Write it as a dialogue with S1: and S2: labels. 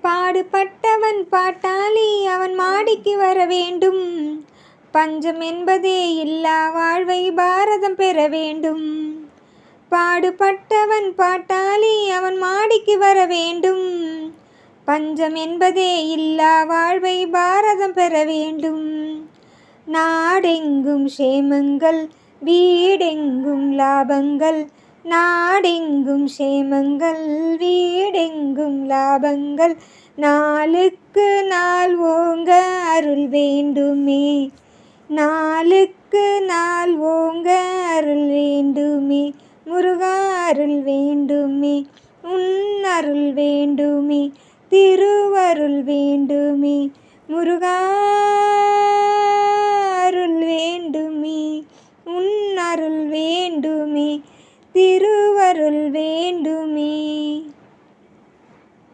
S1: பாடுபட்டவன் பாட்டாளி அவன் மாடிக்கு வர வேண்டும். பஞ்சம் என்பதே இல்லா வாழ்வை பாரதம் பெற வேண்டும். பாடுபட்டவன் பாட்டாளி அவன் மாடிக்கு வர வேண்டும். பஞ்சம் என்பதே இல்லா வாழ்வை பாரதம் பெற வேண்டும். நாடெங்கும் சேமங்கள் வீடெங்கும் லாபங்கள். நாடெங்கும் சேமங்கள் வீடெங்கும் லாபங்கள். நாளுக்கு நாள் ஓங்க அருள் வேண்டுமே. நாளுக்கு நாள் ஓங்க அருள் வேண்டுமே. முருகா அருள் வேண்டுமே. உன் அருள் வேண்டுமே. திருவருள் வேண்டுமே. முருகா அருள் வேண்டுமே. உன் அருள் வேண்டுமே. திருவருள் வேண்டுமே.